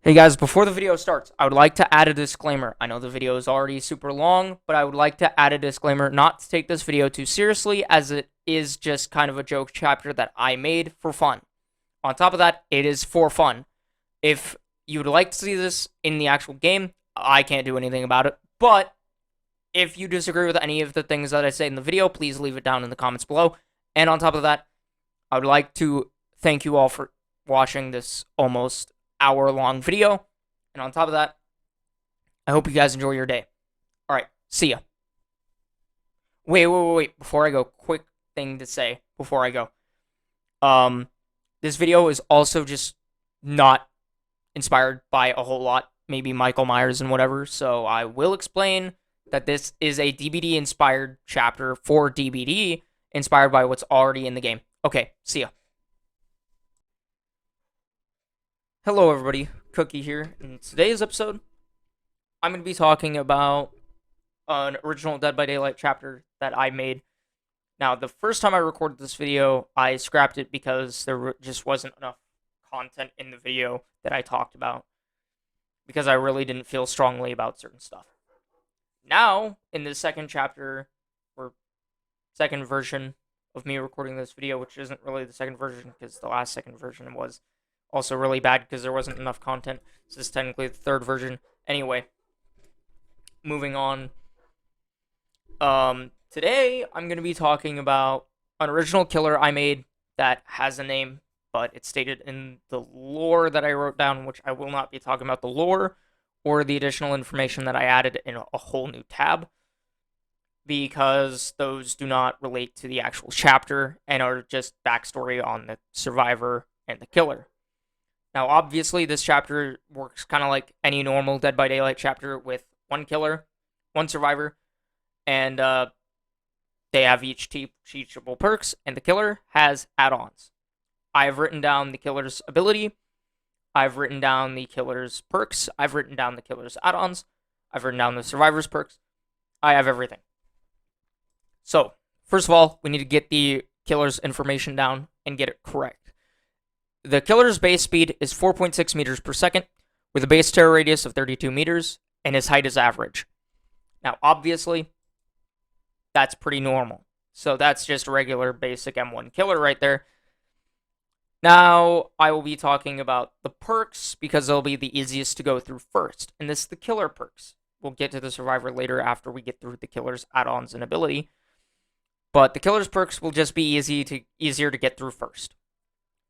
Hey guys, before the video starts, I would like to add a disclaimer. I know the video is already super long, but I would like to add a disclaimer not to take this video too seriously, as it is just kind of a joke chapter that I made for fun. On top of that, it is for fun. If you would like to see this in the actual game, I can't do anything about it, but if you disagree with any of the things that I say in the video, please leave it down in the comments below. And on top of that, I would like to thank you all for watching this almost hour-long video. And on top of that, I hope you guys enjoy your day. All right, see ya. Wait. Before I go, quick thing to say before I go. This video is also just not inspired by a whole lot. Maybe Michael Myers and whatever. So I will explain that this is a DBD-inspired chapter for DBD, inspired by what's already in the game. Okay, see ya. Hello everybody, Cookie here. In today's episode, I'm going to be talking about an original Dead by Daylight chapter that I made. Now, the first time I recorded this video, I scrapped it because there just wasn't enough content in the video that I talked about, because I really didn't feel strongly about certain stuff. Now, in the second chapter, or second version of me recording this video, which isn't really the second version because the last second version was also really bad because there wasn't enough content. This is technically the third version. Anyway, moving on. Today, I'm going to be talking about an original killer I made that has a name, but it's stated in the lore that I wrote down, which I will not be talking about the lore or the additional information that I added in a whole new tab, because those do not relate to the actual chapter and are just backstory on the survivor and the killer. Now, obviously, this chapter works kind of like any normal Dead by Daylight chapter with one killer, one survivor, and they have each teachable perks, and the killer has add-ons. I have written down the killer's ability, I've written down the killer's perks, I've written down the killer's add-ons, I've written down the survivor's perks. I have everything. So, first of all, we need to get the killer's information down and get it correct. The killer's base speed is 4.6 meters per second, with a base terror radius of 32 meters, and his height is average. Now, obviously, that's pretty normal. So that's just a regular basic M1 killer right there. Now, I will be talking about the perks, because they'll be the easiest to go through first. And this is the killer perks. We'll get to the survivor later after we get through the killer's add-ons and ability. But the killer's perks will just be easier to get through first,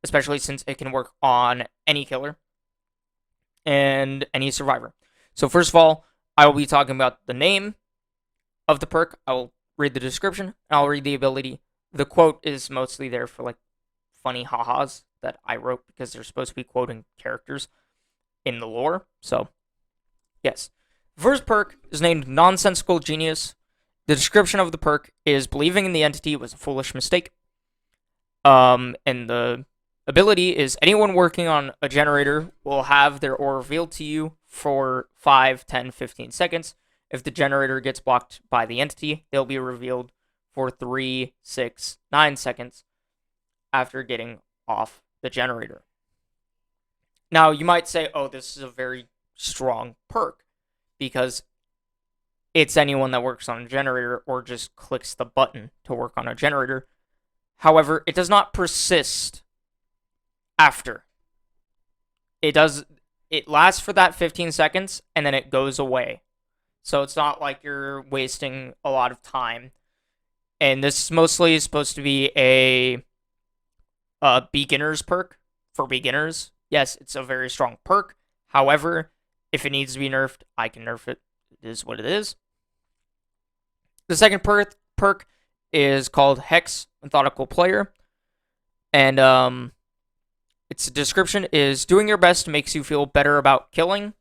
especially since it can work on any killer and any survivor. So first of all, I will be talking about the name of the perk. I will read the description, and I'll read the ability. The quote is mostly there for like funny ha-has that I wrote because they're supposed to be quoting characters in the lore. So, yes. The first perk is named Nonsensical Genius. The description of the perk is believing in the entity was a foolish mistake. And the ability is anyone working on a generator will have their ore revealed to you for 5, 10, 15 seconds. If the generator gets blocked by the entity, they'll be revealed for 3, 6, 9 seconds after getting off the generator. Now, you might say, oh, this is a very strong perk, because it's anyone that works on a generator or just clicks the button to work on a generator. However, it does not persist after. It lasts for that 15 seconds, and then it goes away. So it's not like you're wasting a lot of time. And this is mostly supposed to be a beginner's perk for beginners. Yes, it's a very strong perk. However, if it needs to be nerfed, I can nerf it. It is what it is. The second perk is called Hex Methodical Player. And its description is doing your best makes you feel better about killing.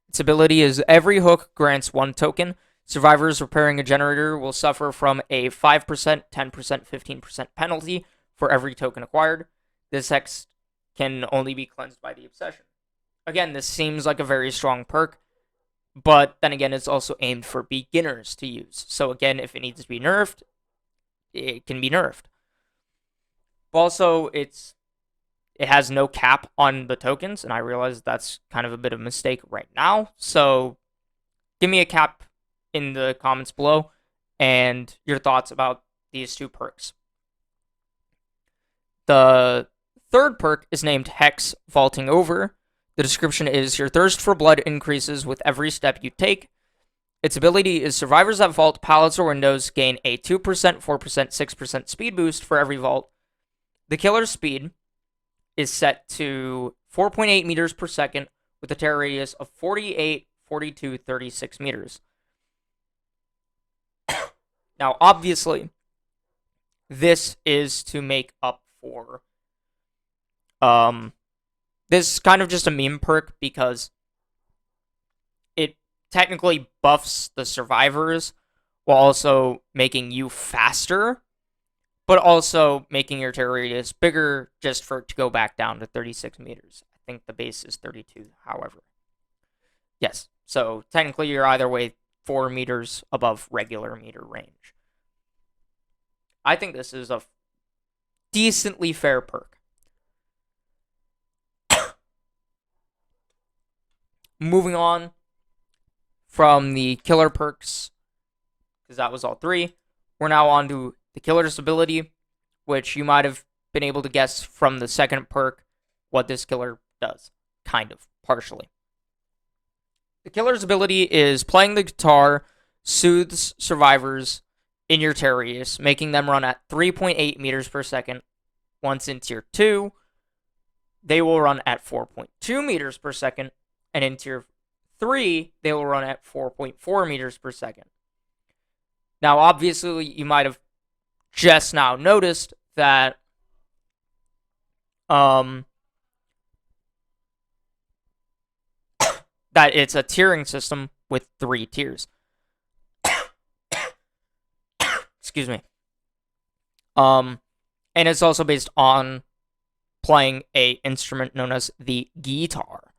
Its ability is every hook grants 1 token. Survivors repairing a generator will suffer from a 5%, 10%, 15% penalty for every token acquired. This hex can only be cleansed by the obsession. Again, this seems like a very strong perk, but then again, it's also aimed for beginners to use. So again, if it needs to be nerfed, it can be nerfed. Also, it's it has no cap on the tokens, and I realize that's kind of a bit of a mistake right now. So give me a cap in the comments below and your thoughts about these two perks. The third perk is named Hex Vaulting Over. The description is your thirst for blood increases with every step you take. Its ability is survivors that vault pallets or windows gain a 2%, 4%, 6% speed boost for every vault. The killer's speed is set to 4.8 meters per second with a tear radius of 48, 42, 36 meters. Now, obviously, this is to make up for... this is kind of just a meme perk because it technically buffs the survivors while also making you faster, but also making your tear radius bigger just for it to go back down to 36 meters. I think the base is 32, however. Yes, so technically you're either way 4 meters above regular meter range. I think this is a decently fair perk. Moving on from the killer perks, because that was all three, we're now on to the killer's ability, which you might have been able to guess from the second perk what this killer does, kind of, partially. The killer's ability is playing the guitar soothes survivors in your tear radius, making them run at 3.8 meters per second. Once in tier 2, they will run at 4.2 meters per second, and in tier 3, they will run at 4.4 meters per second. Now, obviously, you might have just now noticed that that it's a tiering system with 3 tiers. Excuse me. And it's also based on playing a instrument known as the guitar.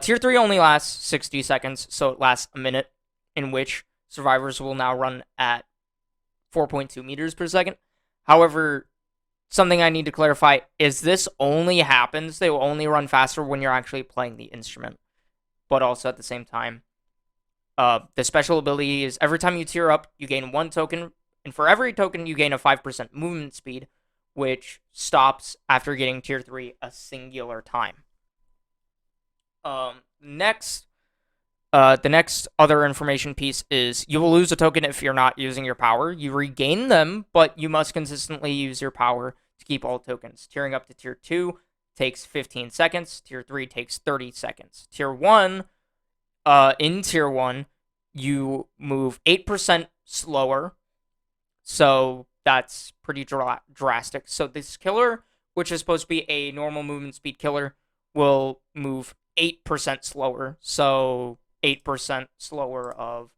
Tier 3 only lasts 60 seconds, so it lasts a minute, in which survivors will now run at 4.2 meters per second. However, something I need to clarify is this only happens, they will only run faster when you're actually playing the instrument. But also at the same time, the special ability is every time you tier up, you gain 1 token, and for every token, you gain a 5% movement speed, which stops after getting tier 3 a singular time. The next other information piece is you will lose a token if you're not using your power. You regain them, but you must consistently use your power to keep all tokens. Tiering up to tier 2 takes 15 seconds. Tier 3 takes 30 seconds. Tier 1, in tier 1, you move 8% slower. So that's pretty drastic. So this killer, which is supposed to be a normal movement speed killer, will move 8% slower. So 8% slower of,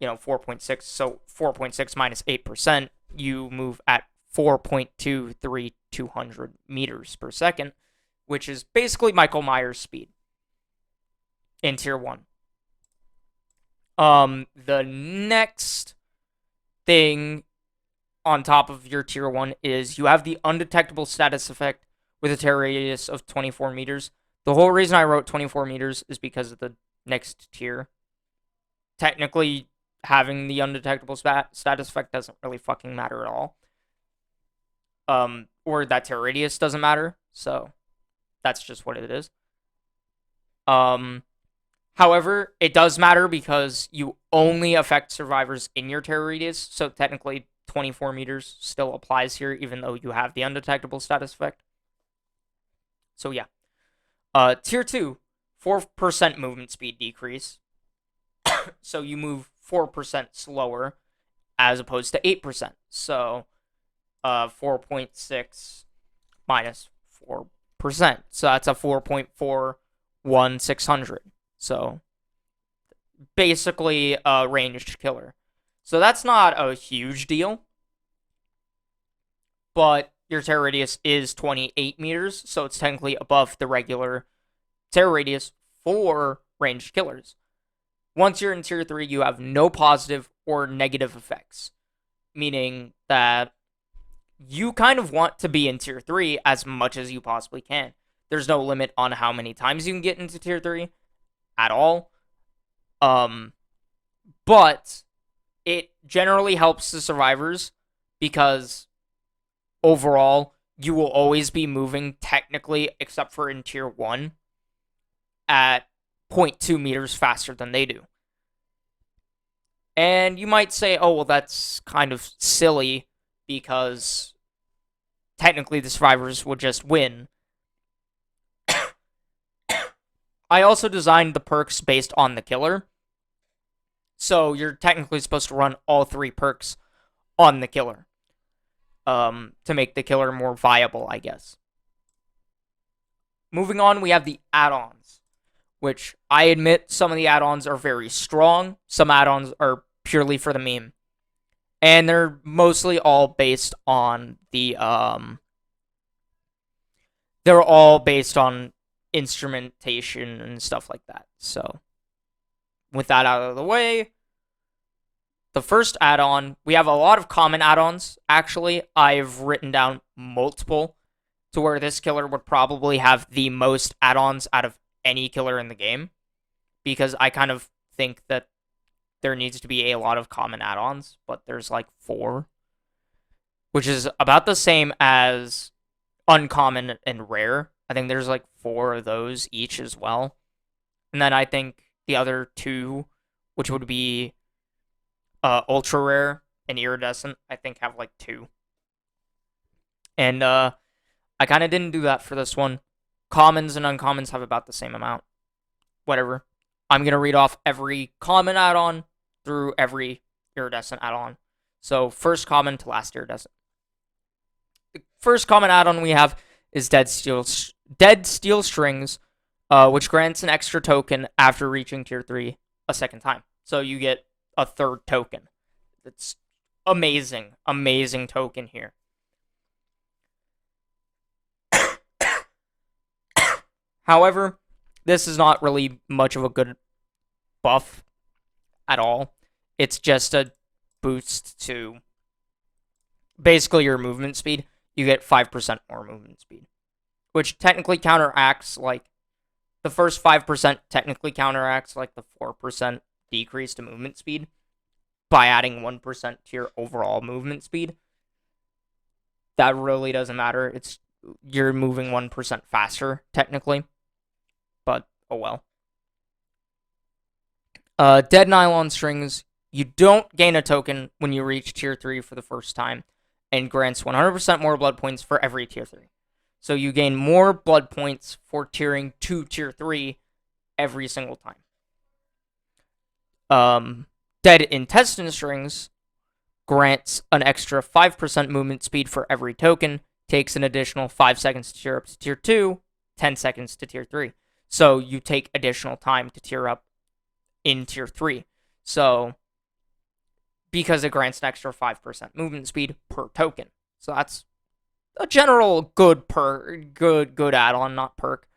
4.6. So 4.6 minus 8%, you move at 4.23200 meters per second, which is basically Michael Myers speed in tier 1. The next thing on top of your tier 1 is you have the undetectable status effect with a tear radius of 24 meters. The whole reason I wrote 24 meters is because of the next tier. Technically, having the undetectable status effect doesn't really fucking matter at all. Or that tear radius doesn't matter, so that's just what it is. However, it does matter because you only affect survivors in your tear radius, so technically 24 meters still applies here, even though you have the undetectable status effect. So yeah. Tier 2, 4% movement speed decrease. So you move 4% slower as opposed to 8%. So 4.6 minus 4%. So that's a 4.41600. So basically a ranged killer. So that's not a huge deal. But your tear radius is 28 meters, so it's technically above the regular tear radius for ranged killers. Once you're in tier 3, you have no positive or negative effects, meaning that you kind of want to be in tier 3 as much as you possibly can. There's no limit on how many times you can get into tier 3 at all. But it generally helps the survivors because overall, you will always be moving technically, except for in tier 1, at 0.2 meters faster than they do. And you might say, oh, well, that's kind of silly because technically the survivors would just win. I also designed the perks based on the killer. So you're technically supposed to run all 3 perks on the killer to make the killer more viable, I guess. Moving on, we have the add-ons, which I admit some of the add-ons are very strong. Some add-ons are purely for the meme. And they're mostly all based on the, they're all based on instrumentation and stuff like that. So, with that out of the way, the first add-on, we have a lot of common add-ons, actually. I've written down multiple to where this killer would probably have the most add-ons out of any killer in the game, because I kind of think that there needs to be a lot of common add-ons, but there's like 4, which is about the same as uncommon and rare. I think there's like 4 of those each as well. And then I think the other 2, which would be ultra rare and iridescent, I think have like 2. And I kind of didn't do that for this one. Commons and uncommons have about the same amount. Whatever. I'm going to read off every common add-on through every iridescent add-on. So first common to last iridescent. The first common add-on we have is Dead Steel Strings, which grants an extra token after reaching tier 3 a second time. So you get a 3rd token. It's amazing. Amazing token here. However, this is not really much of a good buff at all. It's just a boost to basically your movement speed. You get 5% more movement speed, which technically counteracts, like, the first 5% technically counteracts, like, the 4% decrease to movement speed by adding 1% to your overall movement speed. That really doesn't matter. You're moving 1% faster, technically. But, oh well. Dead Nylon Strings. You don't gain a token when you reach tier 3 for the first time, and grants 100% more blood points for every tier 3. So you gain more blood points for tiering to tier 3 every single time. Dead Intestine Strings grants an extra 5% movement speed for every token, takes an additional 5 seconds to tier up to tier 2, 10 seconds to tier 3. So you take additional time to tier up in tier 3. So, because it grants an extra 5% movement speed per token. So that's a general good add-on, not perk.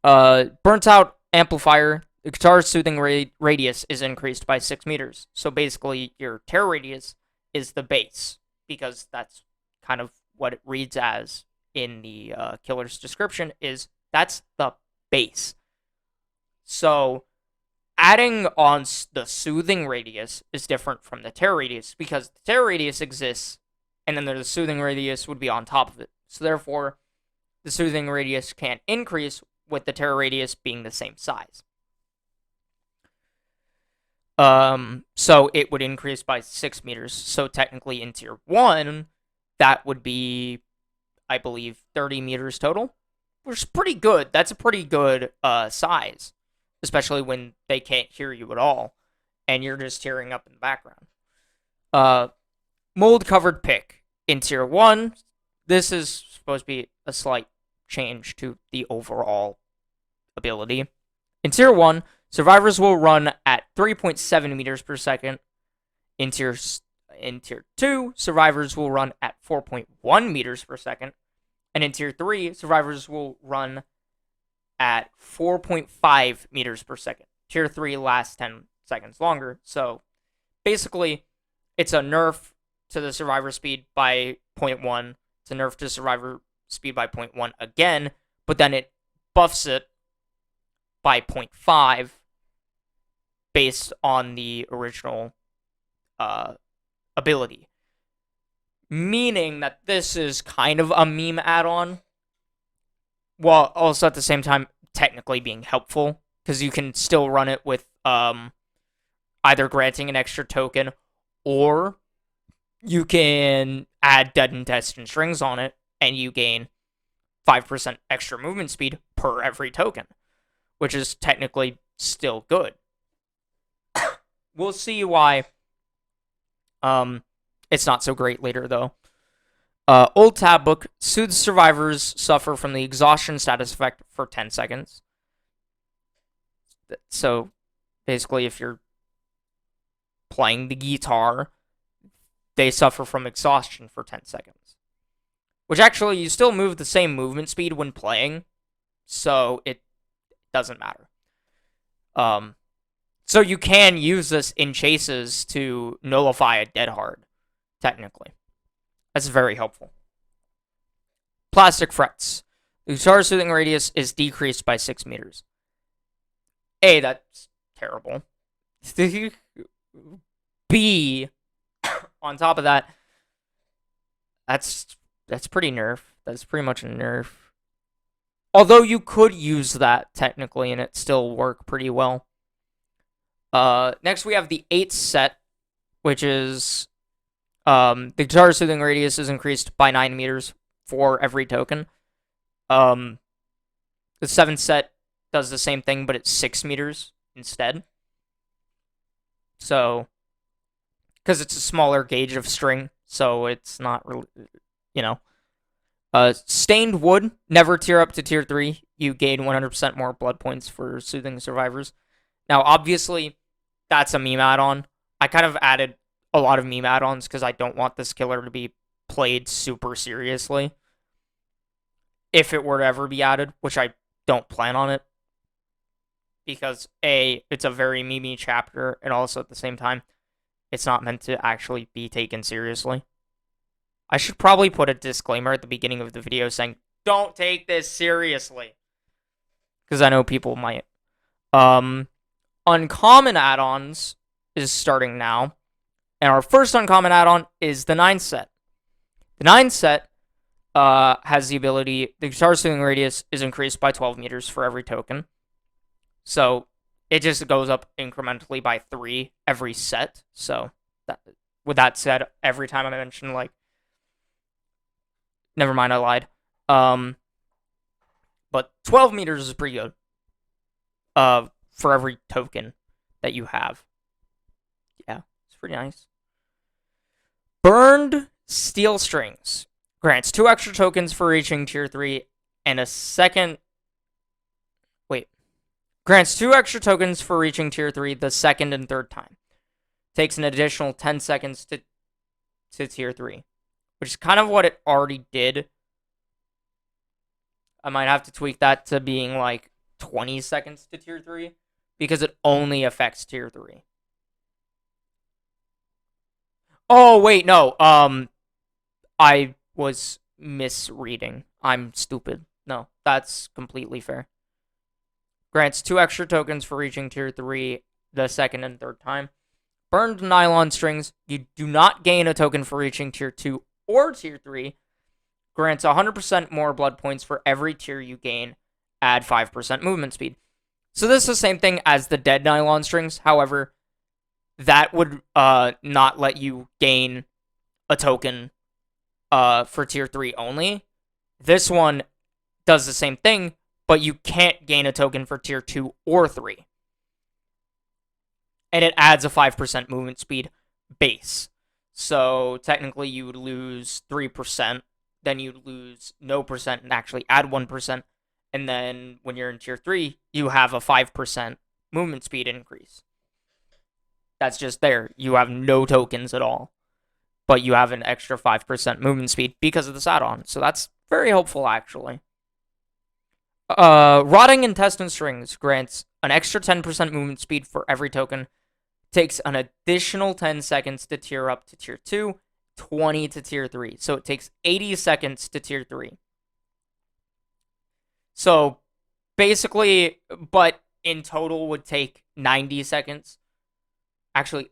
Burnt Out Amplifier. The guitar's soothing radius is increased by 6 meters. So basically, your tear radius is the base, because that's kind of what it reads as in the killer's description, is that's the base. So adding on the soothing radius is different from the tear radius, because the tear radius exists, and then the soothing radius would be on top of it. So therefore, the soothing radius can't increase with the tear radius being the same size. So it would increase by 6 meters. So technically in tier 1, that would be, I believe, 30 meters total, which is pretty good. That's a pretty good size, especially when they can't hear you at all, and you're just tearing up in the background. Mold-covered pick in tier 1. This is supposed to be a slight change to the overall ability. In tier 1, survivors will run at 3.7 meters per second. In tier 2, survivors will run at 4.1 meters per second. And in tier 3, survivors will run at 4.5 meters per second. Tier 3 lasts 10 seconds longer. So basically, it's a nerf to the survivor speed by 0.1 to nerf to survivor speed by 0.1 again, but then it buffs it by 0.5 based on the original ability. Meaning that this is kind of a meme add-on, while also at the same time technically being helpful, because you can still run it with either granting an extra token, or you can add dead and destined strings on it, and you gain 5% extra movement speed per every token, which is technically still good. We'll see why it's not so great later, though. Old tab book. Soothes survivors suffer from the exhaustion status effect for 10 seconds. So, basically, if you're playing the guitar, they suffer from exhaustion for 10 seconds. Which actually, you still move the same movement speed when playing, so it doesn't matter. So you can use this in chases to nullify a dead hard, technically. That's very helpful. Plastic frets. The guitar soothing radius is decreased by 6 meters. A, that's terrible. B, on top of that, that's pretty nerf. That's pretty much a nerf. Although you could use that technically and it still work pretty well. Next we have the 8th set, which is the guitar soothing radius is increased by 9 meters for every token. The 7th set does the same thing, but it's 6 meters instead. So, because it's a smaller gauge of string, so it's not really, you know. Stained wood, never tier up to tier 3. You gain 100% more blood points for soothing survivors. Now, obviously, that's a meme add-on. I kind of added a lot of meme add-ons because I don't want this killer to be played super seriously. If it were to ever be added, which I don't plan on it. Because, A, it's a very meme chapter, and also at the same time, it's not meant to actually be taken seriously. I should probably put a disclaimer at the beginning of the video saying, don't take this seriously. Because I know people might. Uncommon add-ons is starting now. And our first uncommon add-on is the 9th set. The 9th set has the ability, the guitar soothing radius is increased by 12 meters for every token. So it just goes up incrementally by 3 every set. So with that said, every time I mention, like, never mind, I lied. But 12 meters is pretty good. For every token that you have. Yeah, it's pretty nice. Burned steel strings. Grants 2 extra tokens for reaching tier 3 and a second... Wait. Grants 2 extra tokens for reaching tier 3 the second and third time. Takes an additional 10 seconds to tier 3. Which is kind of what it already did. I might have to tweak that to being like 20 seconds to tier 3. Because it only affects tier 3. Oh, wait, no. I was misreading. I'm stupid. No, that's completely fair. Grants 2 extra tokens for reaching tier 3 the second and third time. Burned nylon strings. You do not gain a token for reaching tier 2 or tier 3. Grants 100% more blood points for every tier you gain. Add 5% movement speed. So this is the same thing as the dead nylon strings. However, that would not let you gain a token for tier 3 only. This one does the same thing, but you can't gain a token for tier 2 or 3. And it adds a 5% movement speed base. So technically you would lose 3%, then you'd lose no percent and actually add 1%. And then when you're in tier 3, you have a 5% movement speed increase. That's just there. You have no tokens at all. But you have an extra 5% movement speed because of this add-on. So that's very helpful, actually. Rotting intestine strings grants an extra 10% movement speed for every token. Takes an additional 10 seconds to tier up to tier 2. 20 to tier 3. So it takes 80 seconds to tier 3. So basically, but in total would take 90 seconds. Actually,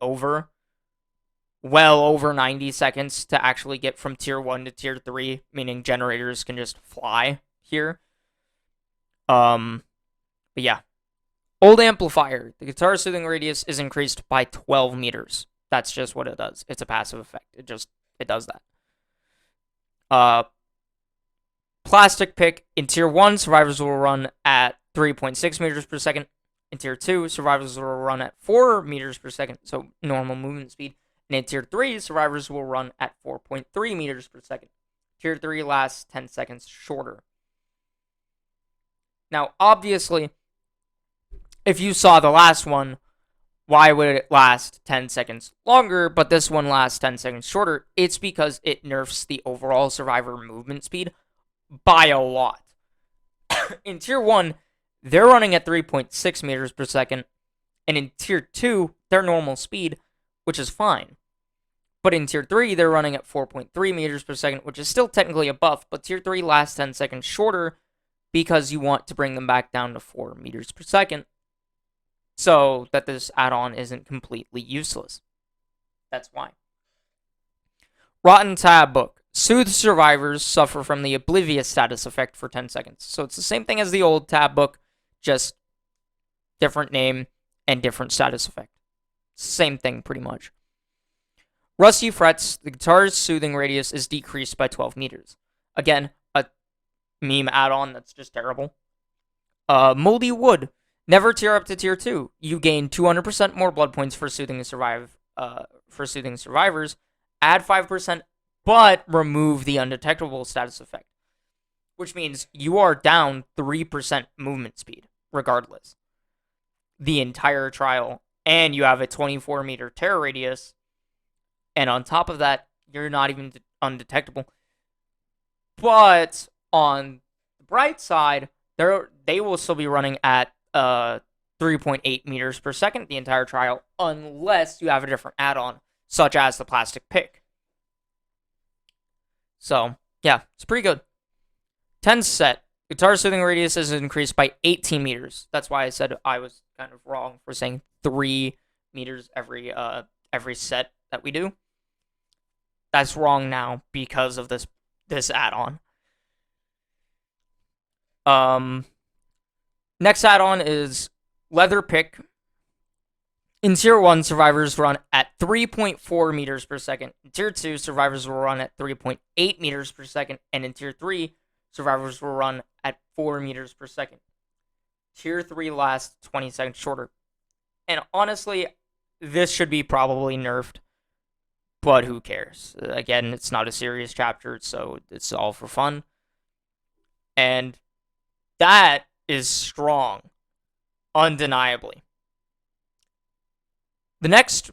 well over 90 seconds to actually get from tier 1 to tier 3, meaning generators can just fly here. But yeah. Old amplifier. The guitar soothing radius is increased by 12 meters. That's just what it does. It's a passive effect. It does that. Plastic pick. In tier 1, survivors will run at 3.6 meters per second. In tier 2, survivors will run at 4 meters per second, so normal movement speed. And in tier 3, survivors will run at 4.3 meters per second. Tier 3 lasts 10 seconds shorter. Now, obviously, if you saw the last one, why would it last 10 seconds longer, but this one lasts 10 seconds shorter? It's because it nerfs the overall survivor movement speed by a lot. In tier 1, they're running at 3.6 meters per second, and in tier 2, their normal speed, which is fine. But in tier 3, they're running at 4.3 meters per second, which is still technically a buff, but tier 3 lasts 10 seconds shorter because you want to bring them back down to 4 meters per second so that this add-on isn't completely useless. That's why. Rotten Tab Book. Soothe survivors suffer from the Oblivious status effect for 10 seconds. So it's the same thing as the old tab book, just different name and different status effect. Same thing, pretty much. Rusty Frets. The guitar's soothing radius is decreased by 12 meters. Again, a meme add-on that's just terrible. Moldy Wood. Never tier up to tier 2. You gain 200% more blood points for soothing survivors. Add 5%, but remove the undetectable status effect, which means you are down 3% movement speed, regardless. The entire trial, and you have a 24-meter terror radius, and on top of that, you're not even undetectable. But on the bright side, they will still be running at 3.8 meters per second the entire trial, unless you have a different add-on, such as the plastic pick. So, yeah, it's pretty good. 10 set. Guitar soothing radius is increased by 18 meters. That's why I said I was kind of wrong for saying 3 meters every set that we do. That's wrong now because of this add-on. Next add-on is Leather Pick. In Tier 1, survivors run at 3.4 meters per second. In Tier 2, survivors will run at 3.8 meters per second. And in Tier 3, survivors will run at 4 meters per second. Tier 3 lasts 20 seconds shorter. And honestly, this should be probably nerfed. But who cares? Again, it's not a serious chapter, so it's all for fun. And that is strong. Undeniably. The next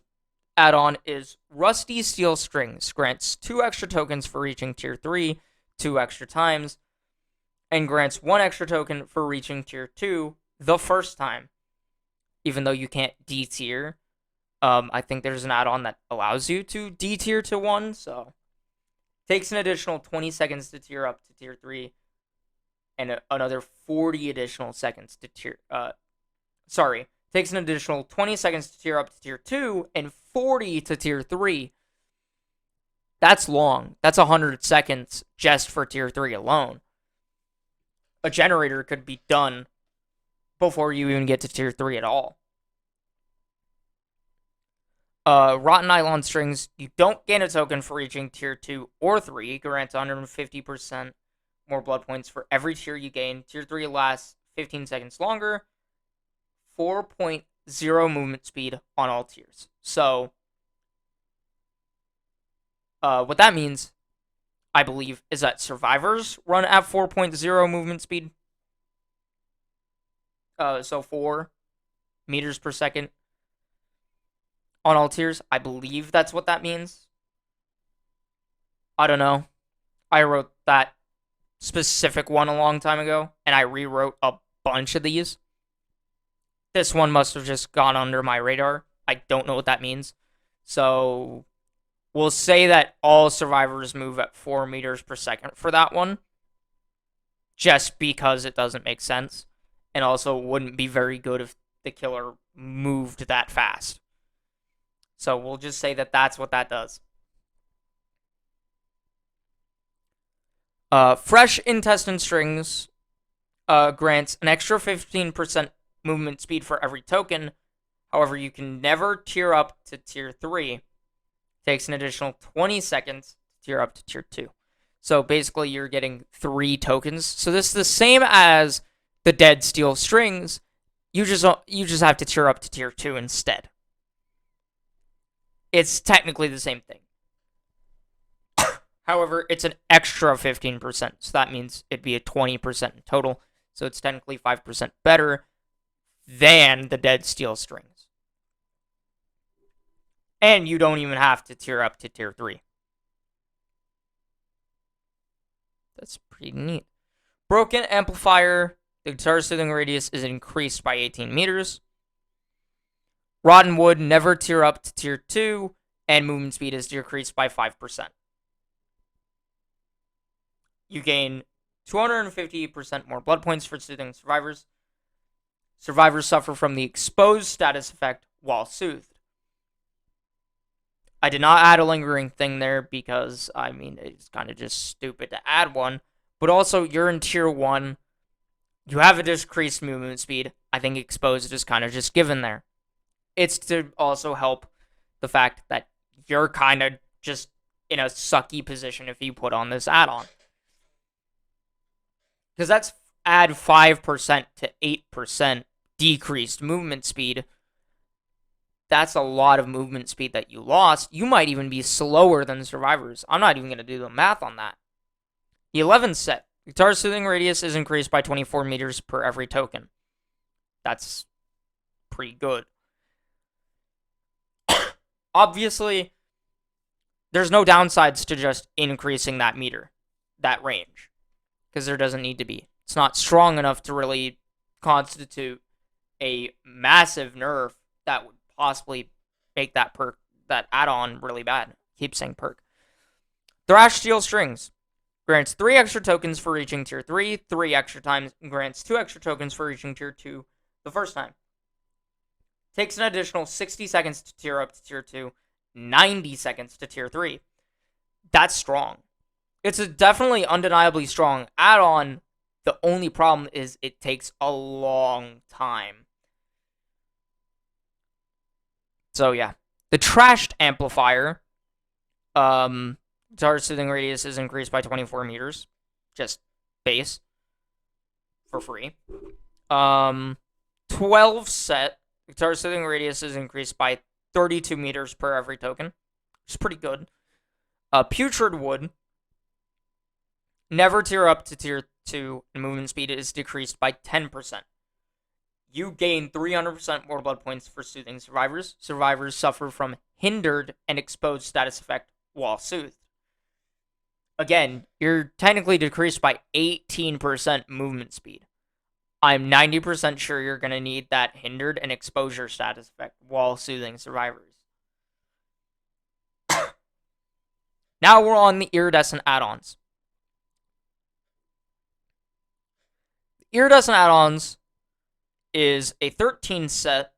add-on is Rusty Steel Strings. Grants 2 extra tokens for reaching Tier 3 2 extra times, and grants 1 extra token for reaching Tier 2 the first time. Even though you can't D-tier, I think there's an add-on that allows you to D-tier to 1, so takes an additional 20 seconds to tier up to Tier 3, and another 40 additional seconds to tier... Takes an additional 20 seconds to tier up to Tier 2 and 40 to Tier 3. That's long. That's 100 seconds just for Tier 3 alone. A generator could be done before you even get to Tier 3 at all. Rotten Nylon Strings. You don't gain a token for reaching Tier 2 or 3. Grants 150% more blood points for every tier you gain. Tier 3 lasts 15 seconds longer. 4.0 movement speed on all tiers. So, what that means, I believe, is that survivors run at 4.0 movement speed. So 4 meters per second on all tiers. I believe that's what that means. I don't know. I wrote that specific one a long time ago, and I rewrote a bunch of these. This one must have just gone under my radar. I don't know what that means. So, we'll say that all survivors move at 4 meters per second for that one, just because it doesn't make sense, and also wouldn't be very good if the killer moved that fast. So we'll just say that that's what that does. Fresh intestine strings grants an extra 15% movement speed for every token. However, you can never tier up to tier 3. It takes an additional 20 seconds to tier up to tier 2. So basically, you're getting 3 tokens. So this is the same as the dead steel strings. You just have to tier up to tier 2 instead. It's technically the same thing. However, it's an extra 15%. So that means it'd be a 20% in total. So it's technically 5% better than the dead steel strings. And you don't even have to tier up to tier 3. That's pretty neat. Broken amplifier. The guitar soothing radius is increased by 18 meters. Rotten wood, never tier up to tier 2. And movement speed is decreased by 5%. You gain 250% more blood points for soothing survivors. Survivors suffer from the exposed status effect while soothed. I did not add a lingering thing there because, I mean, it's kind of just stupid to add one. But also, you're in tier 1. You have a decreased movement speed. I think exposed is kind of just given there. It's to also help the fact that you're kind of just in a sucky position if you put on this add-on. Because that's add 5% to 8% decreased movement speed. That's a lot of movement speed that you lost. You might even be slower than survivors. I'm not even going to do the math on that. The 11th set. Guitar soothing radius is increased by 24 meters per every token. That's pretty good. Obviously, there's no downsides to just increasing that meter, that range, because there doesn't need to be. It's not strong enough to really constitute a massive nerf that would possibly make that perk, that add-on, really bad. Keep saying perk. Thrash Steel Strings grants 3 extra tokens for reaching tier 3, 3 extra times, and grants 2 extra tokens for reaching tier 2 the first time. Takes an additional 60 seconds to tier up to tier 2, 90 seconds to tier 3. That's strong. It's a definitely undeniably strong add-on. The only problem is it takes a long time. So yeah. The Trashed Amplifier. Guitar soothing radius is increased by 24 meters. Just base. For free. 12 set. Guitar soothing radius is increased by 32 meters per every token. Which is pretty good. Putrid Wood. Never tier up to tier 2, and movement speed is decreased by 10%. You gain 300% more blood points for soothing survivors. Survivors suffer from hindered and exposed status effect while soothed. Again, you're technically decreased by 18% movement speed. I'm 90% sure you're going to need that hindered and exposure status effect while soothing survivors. Now we're on the iridescent add-ons. Iridescent add-ons is a 13 set.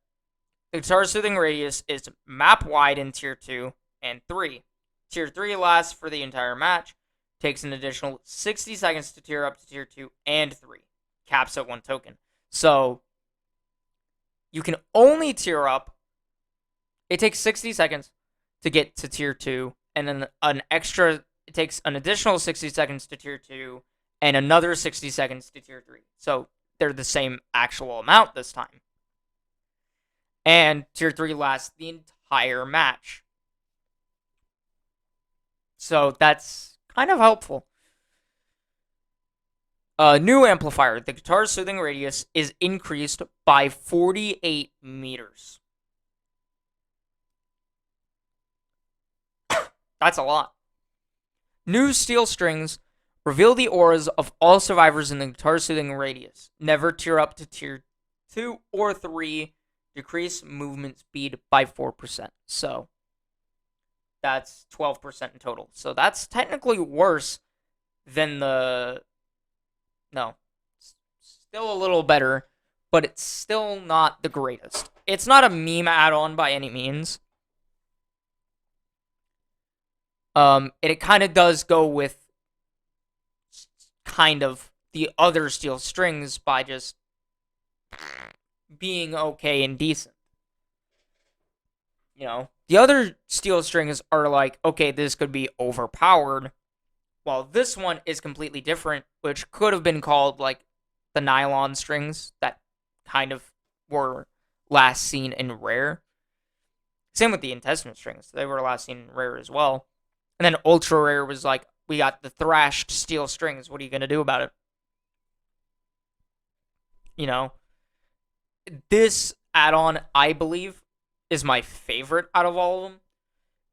The guitar soothing radius is map wide in tier 2 and 3. Tier 3 lasts for the entire match. Takes an additional 60 seconds to tier up to tier 2 and 3. Caps at 1 token. So you can only tier up. It takes 60 seconds to get to tier 2, and then it takes an additional 60 seconds to tier 2 and another 60 seconds to tier 3. So they're the same actual amount this time. And tier 3 lasts the entire match. So that's kind of helpful. New amplifier. The guitar soothing radius is increased by 48 meters. That's a lot. New steel strings reveal the auras of all survivors in the guitar soothing radius. Never tier up to tier 2 or 3. Decrease movement speed by 4%. So That's 12% in total. So that's technically worse than the... No. Still a little better, but it's still not the greatest. It's not a meme add-on by any means. It kind of does go with kind of the other steel strings by just being okay and decent. You know, the other steel strings are like, okay, this could be overpowered, while this one is completely different, which could have been called like the nylon strings that kind of were last seen in rare. Same with the intestine strings. They were last seen in rare as well. And then ultra rare was like, we got the thrashed steel strings. What are you going to do about it? You know, this add-on, I believe, is my favorite out of all of them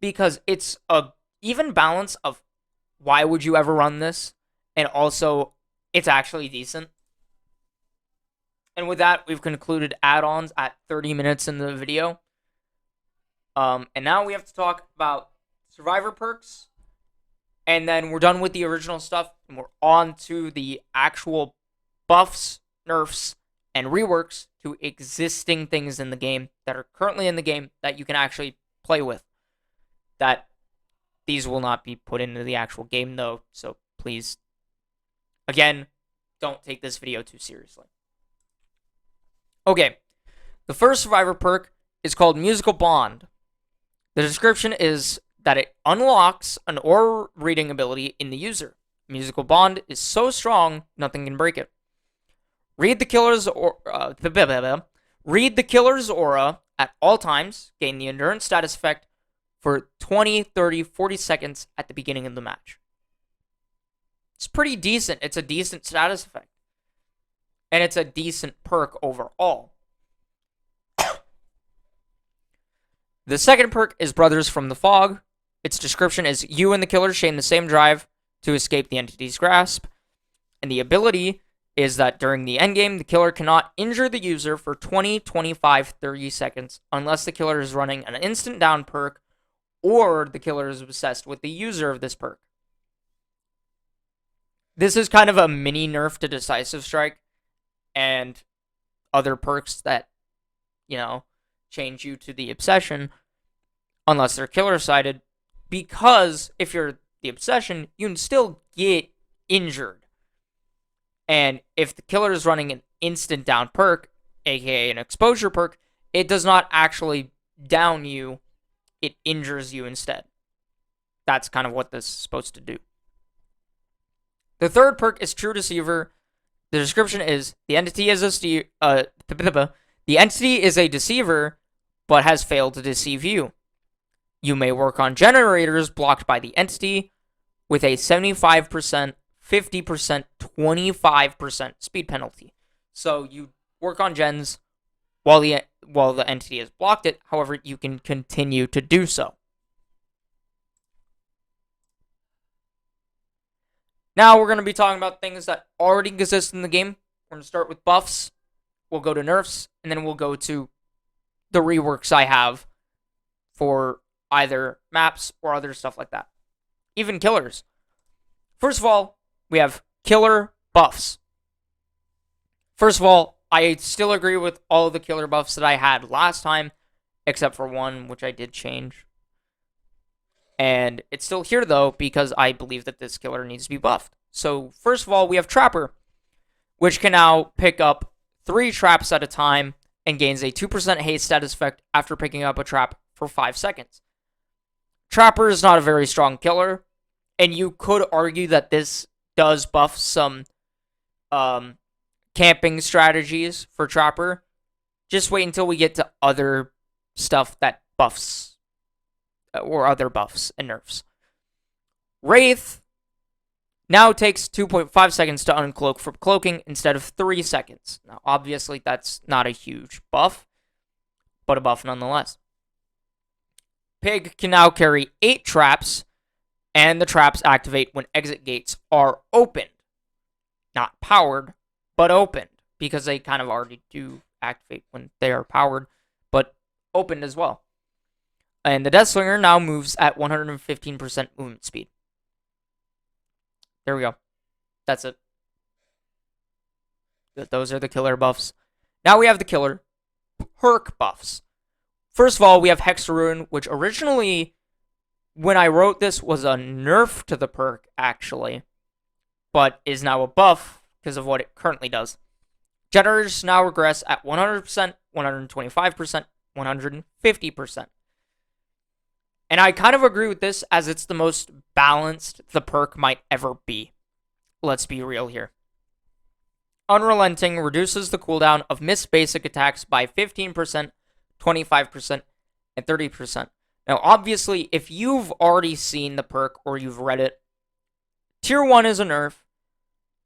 because it's a even balance of why would you ever run this, and also it's actually decent. And with that, we've concluded add-ons at 30 minutes in the video. And now we have to talk about survivor perks, and then we're done with the original stuff, and we're on to the actual buffs, nerfs, and reworks to existing things in the game that are currently in the game that you can actually play with. That these will not be put into the actual game, though, so please, again, don't take this video too seriously. Okay, the first survivor perk is called Musical Bond. The description is that it unlocks an aura reading ability in the user. Musical Bond is so strong, nothing can break it. Read the killer's aura at all times. Gain the endurance status effect for 20, 30, 40 seconds at the beginning of the match. It's pretty decent. It's a decent status effect. And it's a decent perk overall. The second perk is Brothers from the Fog. Its description is you and the killer share the same drive to escape the entity's grasp. And the ability is that during the endgame, the killer cannot injure the user for 20, 25, 30 seconds unless the killer is running an instant down perk or the killer is obsessed with the user of this perk. This is kind of a mini nerf to Decisive Strike and other perks that, you know, change you to the obsession unless they're killer-sided, because if you're the obsession, you can still get injured. And if the killer is running an instant down perk, aka an exposure perk, it does not actually down you, it injures you instead. That's kind of what this is supposed to do. The third perk is True Deceiver. The description is the entity is a deceiver, but has failed to deceive you. You may work on generators blocked by the entity with a 75%, 50%, 25% speed penalty. So you work on gens while the entity has blocked it. However, you can continue to do so. Now we're going to be talking about things that already exist in the game. We're going to start with buffs. We'll go to nerfs, and then we'll go to the reworks I have for either maps or other stuff like that. Even killers. First of all, we have killer buffs. First of all, I still agree with all of the killer buffs that I had last time, except for one, which I did change. And it's still here, though, because I believe that this killer needs to be buffed. So, first of all, we have Trapper, which can now pick up 3 traps at a time and gains a 2% haste status effect after picking up a trap for 5 seconds. Trapper is not a very strong killer, and you could argue that this does buff some camping strategies for Trapper. Just wait until we get to other stuff that buffs, or other buffs and nerfs. Wraith now takes 2.5 seconds to uncloak from cloaking instead of 3 seconds. Now, obviously, that's not a huge buff, but a buff nonetheless. Pig can now carry 8 traps, and the traps activate when exit gates are opened. Not powered, but opened, because they kind of already do activate when they are powered, but opened as well. And the Deathslinger now moves at 115% movement speed. There we go. That's it. Those are the killer buffs. Now we have the killer perk buffs. First of all, we have Hex Ruin, which originally, when I wrote this, was a nerf to the perk, actually, but is now a buff because of what it currently does. Generators now regress at 100%, 125%, 150%. And I kind of agree with this, as it's the most balanced the perk might ever be. Let's be real here. Unrelenting reduces the cooldown of missed basic attacks by 15%, 25%, and 30%. Now, obviously, if you've already seen the perk or you've read it, Tier 1 is a nerf,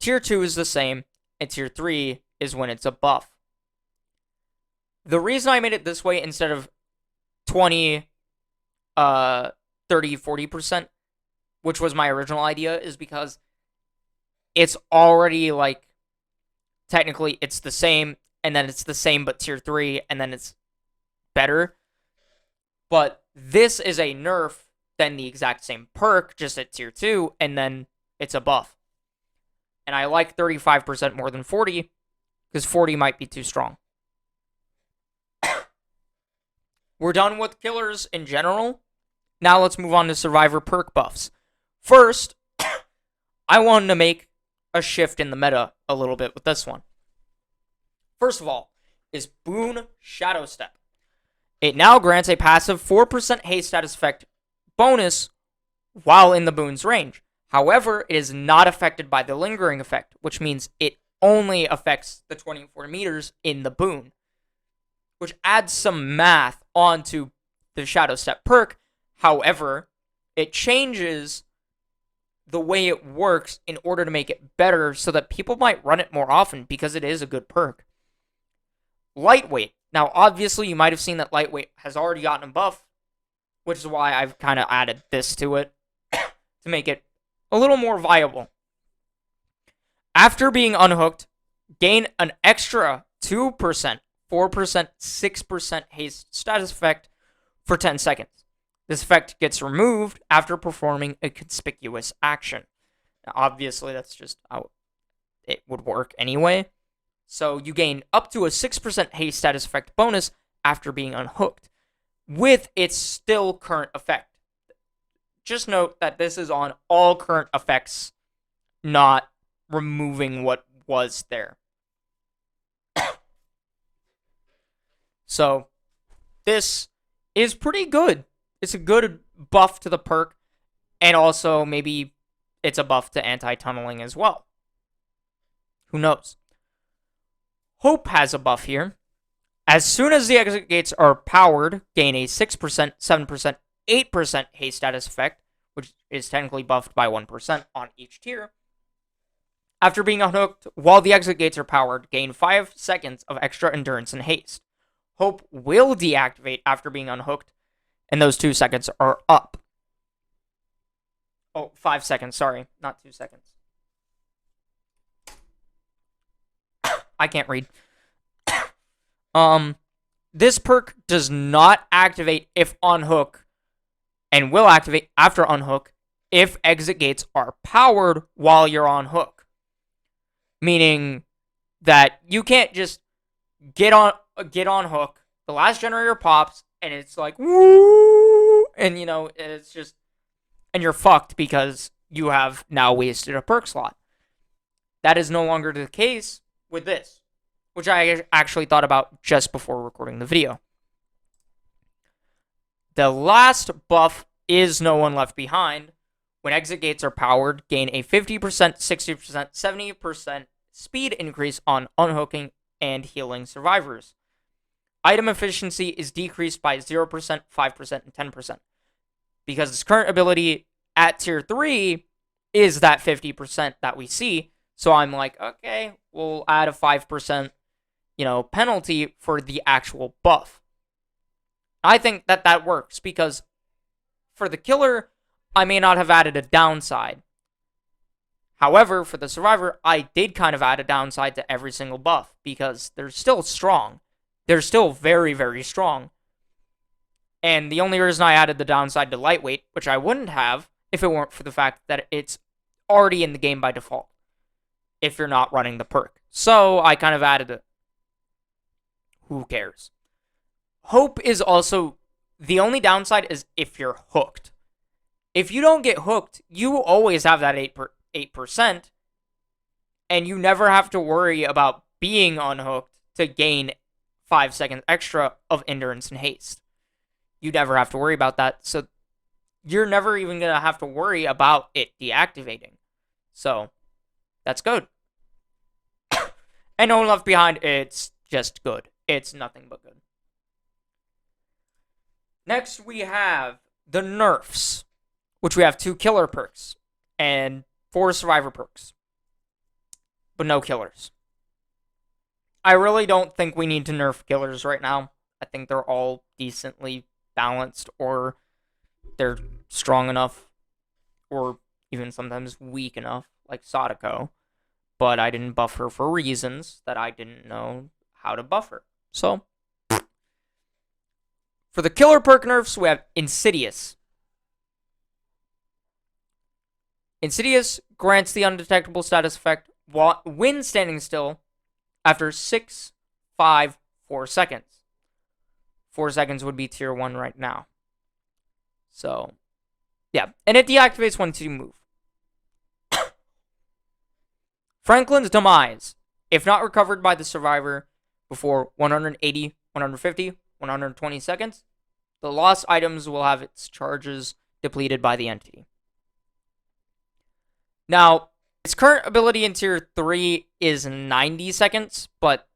Tier 2 is the same, and Tier 3 is when it's a buff. The reason I made it this way instead of 20, 30, 40%, which was my original idea, is because it's already, like, technically it's the same, and then it's the same but Tier 3, and then it's better. But this is a nerf than the exact same perk, just at Tier 2, and then it's a buff. And I like 35% more than 40, because 40 might be too strong. We're done with killers in general. Now let's move on to survivor perk buffs. First, I wanted to make a shift in the meta a little bit with this one. First of all, is Boon Shadow Step. It now grants a passive 4% haste status effect bonus while in the boon's range. However, it is not affected by the lingering effect, which means it only affects the 24 meters in the boon, which adds some math onto the Shadow Step perk. However, it changes the way it works in order to make it better so that people might run it more often because it is a good perk. Lightweight. Now, obviously, you might have seen that Lightweight has already gotten a buff, which is why I've kind of added this to it to make it a little more viable. After being unhooked, gain an extra 2%, 4%, 6% haste status effect for 10 seconds. This effect gets removed after performing a conspicuous action. Now, obviously, that's just how it would work anyway. So you gain up to a 6% haste status effect bonus after being unhooked, with its still current effect. Just note that this is on all current effects, not removing what was there. So, this is pretty good. It's a good buff to the perk, and also maybe it's a buff to anti-tunneling as well. Who knows? Hope has a buff here. As soon as the exit gates are powered, gain a 6%, 7%, 8% haste status effect, which is technically buffed by 1% on each tier. After being unhooked, while the exit gates are powered, gain 5 seconds of extra endurance and haste. Hope will deactivate after being unhooked, and those 2 seconds are up. Oh, 5 seconds, sorry, not 2 seconds. I can't read. This perk does not activate if unhook, and will activate after unhook if exit gates are powered while you're on hook. Meaning that you can't just get on hook, the last generator pops, and it's like, woo, and you know, it's just, and you're fucked because you have now wasted a perk slot. That is no longer the case with this, which I actually thought about just before recording the video. The last buff is No One Left Behind. When exit gates are powered, gain a 50%, 60%, 70% speed increase on unhooking and healing survivors. Item efficiency is decreased by 0%, 5%, and 10%. Because its current ability at tier 3 is that 50% that we see. So I'm like, okay, we'll add a 5%, penalty for the actual buff. I think that works because for the killer, I may not have added a downside. However, for the survivor, I did kind of add a downside to every single buff because they're still strong. They're still very, very strong. And the only reason I added the downside to lightweight, which I wouldn't have if it weren't for the fact that it's already in the game by default if you're not running the perk. So I kind of added it. Who cares? Hope is also, the only downside is if you're hooked. If you don't get hooked, you always have that 8%, and you never have to worry about being unhooked to gain 5 seconds extra of endurance and haste. You never have to worry about that, so you're never even going to have to worry about it deactivating. So, that's good. And no one left behind, it's just good. It's nothing but good. Next, we have the nerfs, which we have 2 killer perks and 4 survivor perks, but no killers. I really don't think we need to nerf killers right now. I think they're all decently balanced, or they're strong enough, or even sometimes weak enough, like Sadako. But I didn't buff her for reasons that I didn't know how to buff her. So, for the killer perk nerfs, we have Insidious. Insidious grants the undetectable status effect when standing still after 6, 5, 4 seconds. 4 seconds would be tier 1 right now. So, yeah. And it deactivates once you move. Franklin's Demise. If not recovered by the survivor before 180, 150, 120 seconds, the lost items will have its charges depleted by the entity. Now, its current ability in tier 3 is 90 seconds, but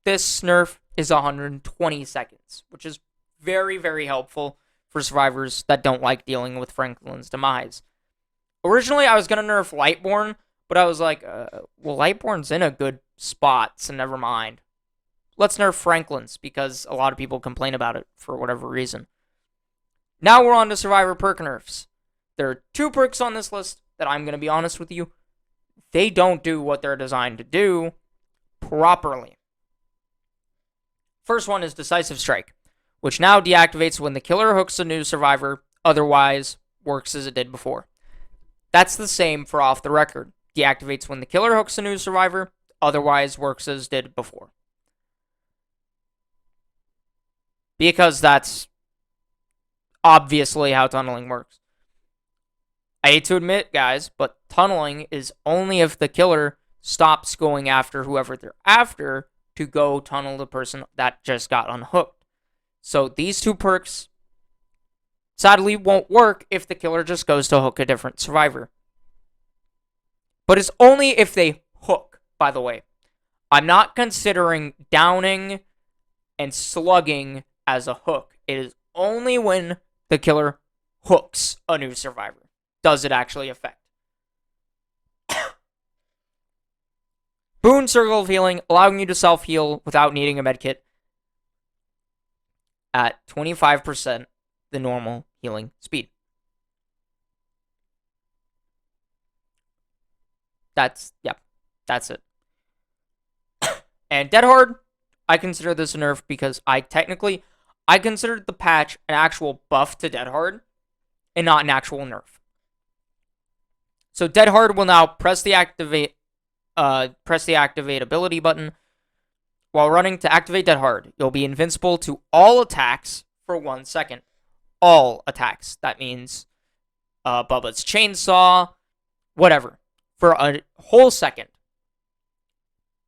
this nerf is 120 seconds, which is very, very helpful for survivors that don't like dealing with Franklin's Demise. Originally, I was going to nerf Lightborn, but I was like, well, Lightborn's in a good spot, so never mind. Let's nerf Franklin's, because a lot of people complain about it for whatever reason. Now we're on to survivor perk nerfs. There are 2 perks on this list that I'm going to be honest with you. They don't do what they're designed to do properly. First one is Decisive Strike, which now deactivates when the killer hooks a new survivor, otherwise works as it did before. That's the same for Off the Record. Deactivates when the killer hooks a new survivor, otherwise works as did before. Because that's obviously how tunneling works. I hate to admit, guys, but tunneling is only if the killer stops going after whoever they're after to go tunnel the person that just got unhooked. So these 2 perks sadly won't work if the killer just goes to hook a different survivor. But it's only if they hook, by the way. I'm not considering downing and slugging as a hook. It is only when the killer hooks a new survivor does it actually affect. Boon Circle of Healing, allowing you to self-heal without needing a medkit at 25% the normal healing speed. That's it. And Dead Hard, I consider this a nerf because I considered the patch an actual buff to Dead Hard and not an actual nerf. So Dead Hard will now press the activate ability button while running to activate Dead Hard. You'll be invincible to all attacks for 1 second. All attacks. That means Bubba's chainsaw, whatever, for a whole second.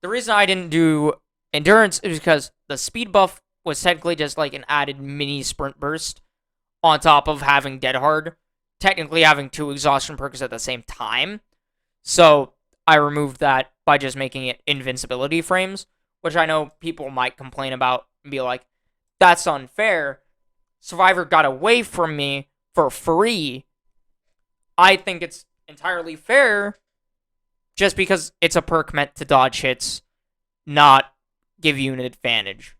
The reason I didn't do endurance is because the speed buff was technically just like an added mini sprint burst on top of having Dead Hard, technically having 2 exhaustion perks at the same time. So I removed that by just making it invincibility frames, which I know people might complain about and be like, that's unfair. Survivor got away from me for free. I think it's entirely fair just because it's a perk meant to dodge hits, not give you an advantage.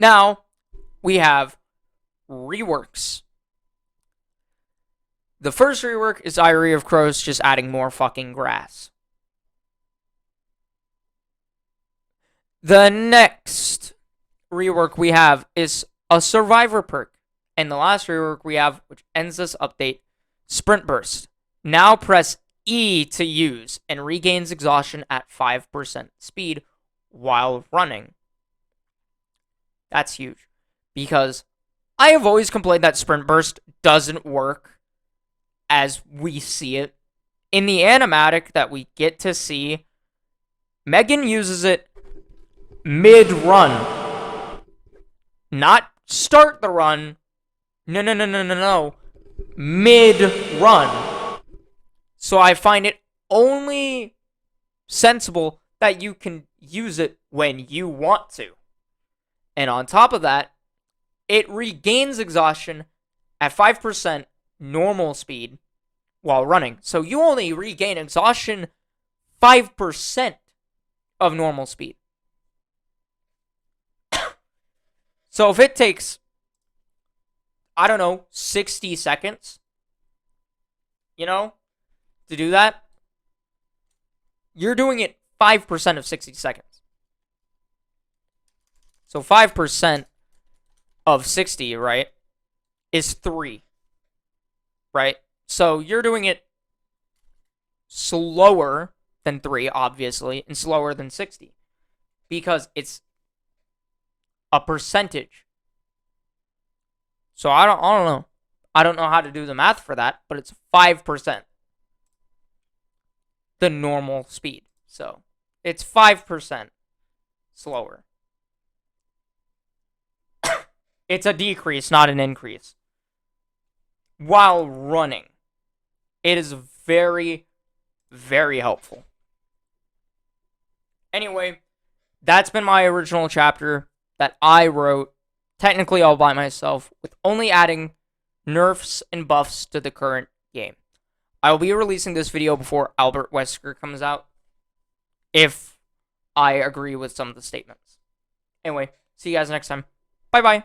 Now, we have reworks. The first rework is Eyrie of Crows, just adding more fucking grass. The next rework we have is a survivor perk. And the last rework we have, which ends this update, Sprint Burst. Now press E to use and regains exhaustion at 5% speed while running. That's huge, because I have always complained that Sprint Burst doesn't work as we see it. In the animatic that we get to see, Megan uses it mid-run. Not start the run. No. Mid-run. So I find it only sensible that you can use it when you want to. And on top of that, it regains exhaustion at 5% normal speed while running. So you only regain exhaustion 5% of normal speed. So if it takes, I don't know, 60 seconds, to do that, you're doing it 5% of 60 seconds. So 5% of 60, right, is 3, right? So you're doing it slower than 3, obviously, and slower than 60, because it's a percentage. So I don't know. I don't know how to do the math for that, but it's 5%. The normal speed. So it's 5% slower. It's a decrease, not an increase. While running. It is very, very helpful. Anyway, that's been my original chapter that I wrote, technically all by myself, with only adding nerfs and buffs to the current game. I will be releasing this video before Albert Wesker comes out, if I agree with some of the statements. Anyway, see you guys next time. Bye-bye.